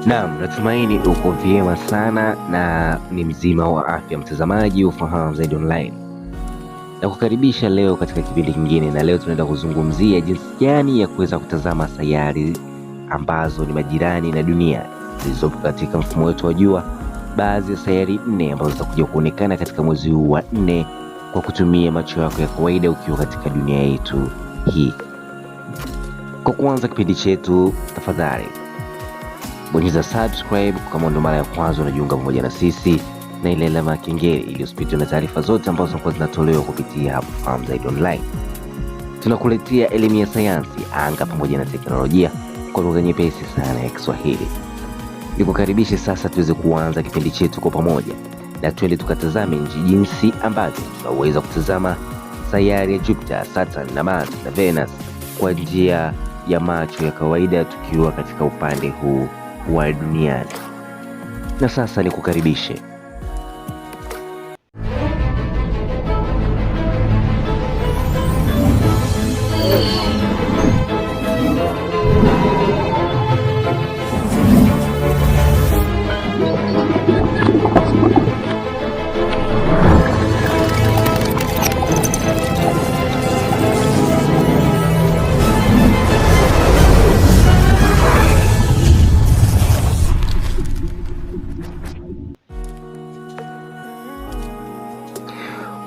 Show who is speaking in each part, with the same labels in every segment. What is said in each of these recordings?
Speaker 1: Naam, natumaini uko vyema sana na ni mzima wa afya, mtazamaji wa Fahamu Zaidi online. Na kukaribisha leo katika kipindi kingine, na leo tunaenda kuzungumzia jinsi gani ya kuweza kutazama sayari ambazo ni majirani na dunia zilizopo katika mfumo wetu wa jua. Baadhi ya sayari 4 ambazo zitakuja kuonekana katika mwezi huu wa 4 kwa kutumia macho yako ya kawaida ukiwa katika dunia yetu hii. Kwa kuanza kipindi chetu, tafadhali bonyeza subscribe kama ndo mara ya kwanza unajiunga pamoja na sisi, na ile alama ya kengele ili usipitwe na taarifa zote ambazo zinakuwa zinatolewa kupitia hapa Fahamu Zaidi online. Tunakuletea elimu ya sayansi, anga pamoja na teknolojia kwa lugha nyepesi sana ya Kiswahili. Nikukaribishe sasa tuweze kuanza kipindi chetu kwa pamoja, na twende tukatazame jinsi ambavyo tunaweza kutazama sayari ya Jupiter, Saturn na Mars na Venus kwa njia ya macho ya kawaida tukiwa katika upande huu wa duniani. Na sasa nikukaribishe.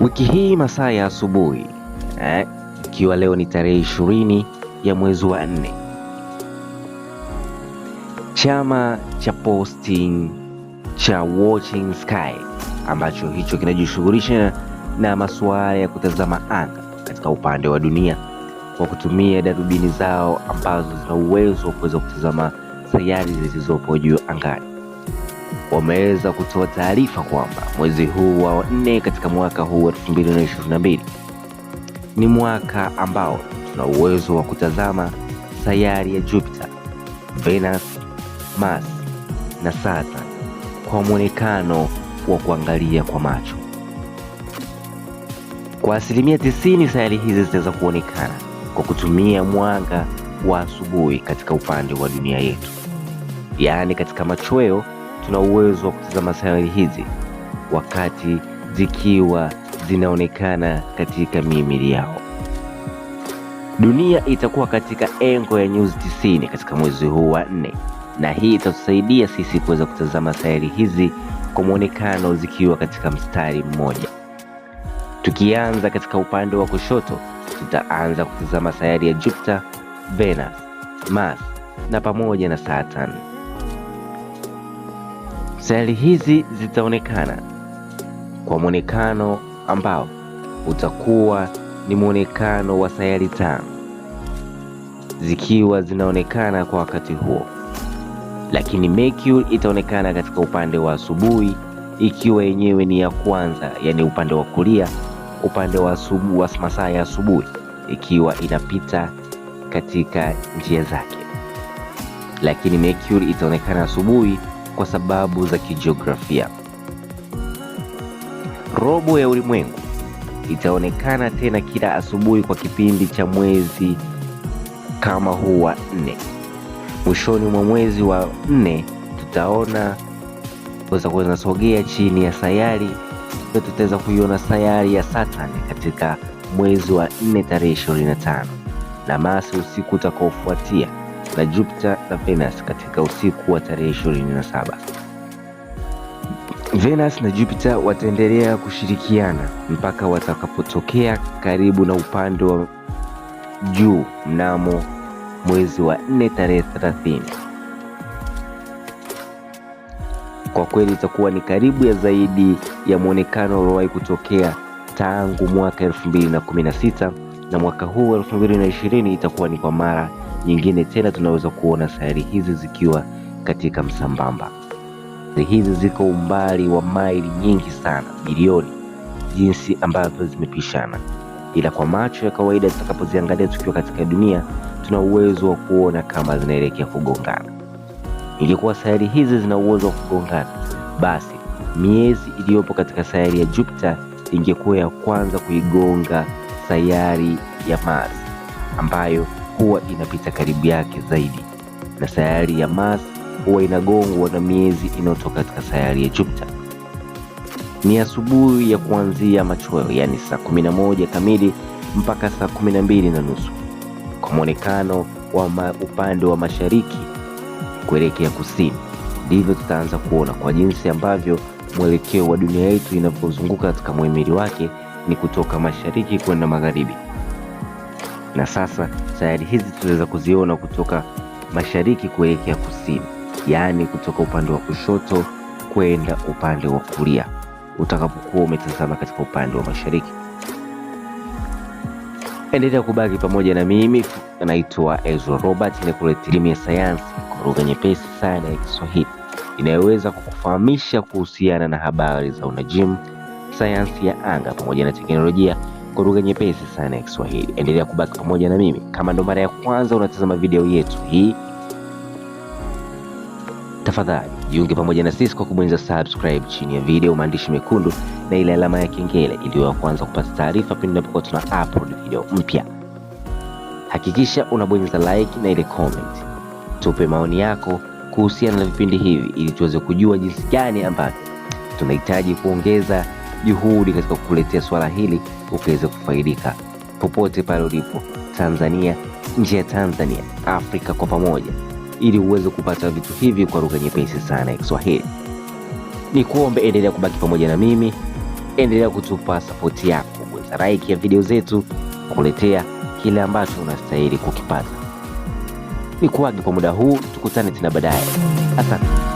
Speaker 1: Wiki hii masaa ya asubuhi, ikiwa leo ni tarehe 20 ya mwezi wa 4, chama cha posting cha Watching Sky ambacho hicho kinajishughulisha na masuala ya kutazama anga katika upande wa dunia kwa kutumia darubini zao ambazo zina uwezo wa kuweza kutazama sayari zilizopo juu angani, wameweza kutoa taarifa kwamba mwezi huu wa 4 katika mwaka huu wa 2022 ni mwaka ambao tuna uwezo wa kutazama sayari ya Jupiter, Venus, Mars na Saturn kwa muonekano wa kuangalia kwa macho. Kwa asilimia 90 sayari hizi zitaweza kuonekana kwa kutumia mwanga wa asubuhi katika upande wa dunia yetu, yaani katika machweo tuna uwezo wa kutazama sayari hizi wakati zikiwa zinaonekana katika mihimili yao. Dunia itakuwa katika engo ya nyuzi 90 katika mwezi huu wa 4, na hii itatusaidia sisi kuweza kutazama sayari hizi kwa muonekano zikiwa katika mstari mmoja. Tukianza katika upande wa kushoto, tutaanza kutazama sayari ya Jupiter, Venus, Mars na pamoja na Saturn. Sayari hizi zitaonekana kwa muonekano ambao utakuwa ni muonekano wa sayari 5 zikiwa zinaonekana kwa wakati huo, lakini Mercury itaonekana katika upande wa asubuhi ikiwa yenyewe ni ya kwanza, yani upande wa kulia, upande wa asubuhi wa masaa ya asubuhi, ikiwa inapita katika njia zake, lakini Mercury itaonekana asubuhi kwa sababu za kijiografia. Robo ya ulimwengu itaonekana tena kila asubuhi kwa kipindi cha mwezi kama huu wa 4. Mwishoni mwa mwezi wa 4 tutaona kuweza sogea chini ya sayari, na tutaweza kuiona sayari ya Saturn katika mwezi wa 4 tarehe 25, na Mars usiku utakaofuatia, na Jupiter na Venus katika usiku wa tarehe 27. Venus na Jupiter wataendelea kushirikiana mpaka watakapotokea karibu na upande wa juu mnamo mwezi wa 4 tarehe 30. Kwa kweli itakuwa ni karibu ya zaidi ya muonekano uliowahi kutokea tangu mwaka 2016, na mwaka huu 2020 itakuwa ni kwa mara nyingine tena tunaweza kuona sayari hizi zikiwa katika msambamba. Hizi ziko umbali wa maili nyingi sana, bilioni, jinsi ambavyo zimepishana, ila kwa macho ya kawaida tutakapoziangalia tukiwa katika dunia tuna uwezo wa kuona kama zinaelekea kugongana. Ingekuwa sayari hizi zina uwezo wa kugongana, basi miezi iliyopo katika sayari ya Jupiter ingekuwa ya kwanza kuigonga sayari ya Mars ambayo huwa inapita karibu yake zaidi, na sayari ya Mars huwa inagongwa na miezi inayotoka katika sayari ya Jupiter. Ni asubuhi ya kuanzia machweo, yani saa 11 kamili mpaka saa 12:30 kwa muonekano wa upande wa mashariki kuelekea kusini. Ndivyo tutaanza kuona kwa jinsi ambavyo mwelekeo wa dunia yetu inavyozunguka katika muhimili wake ni kutoka mashariki kwenda magharibi. Na sasa sayari hizi tunaweza kuziona kutoka mashariki kuelekea kusini, yaani kutoka upande wa kushoto kwenda upande wa kulia utakapokuwa umetazama katika upande wa mashariki. Endelea kubaki pamoja na mimi. Naitwa Ezra Robert, ninakuletea elimu ya sayansi kwa lugha nyepesi sana ya Kiswahili inayoweza kukufahamisha kuhusiana na habari za unajimu, sayansi ya anga pamoja na teknolojia kwa lugha nyepesi sana ya Kiswahili. Endelea kubaki pamoja na mimi. Kama ndo mara ya kwanza unatazama video yetu hii, tafadhali jiunge pamoja na sisi kwa kubonyeza subscribe chini ya video, maandishi mekundu na ile alama ya kengele ili uwe kwanza kupata taarifa pindi tunapokuwa tuna upload video mpya. Hakikisha unabonyeza like na ile comment. Tupe maoni yako kuhusiana na vipindi hivi ili tuweze kujua jinsi gani ambavyo tunahitaji kuongeza juhudi katika kukuletea swala hili ukaweze kufaidika popote pale ulipo, Tanzania, nje ya Tanzania, Afrika kwa pamoja, ili uweze kupata vitu hivi kwa lugha nyepesi sana ya Kiswahili. Ni kuombe endelea kubaki pamoja na mimi, endelea kutupa support yako, bonyeza like ya video zetu kukuletea kile ambacho unastahili kukipata. Ni kuage kwa muda huu, tukutane tena baadaye. Asante.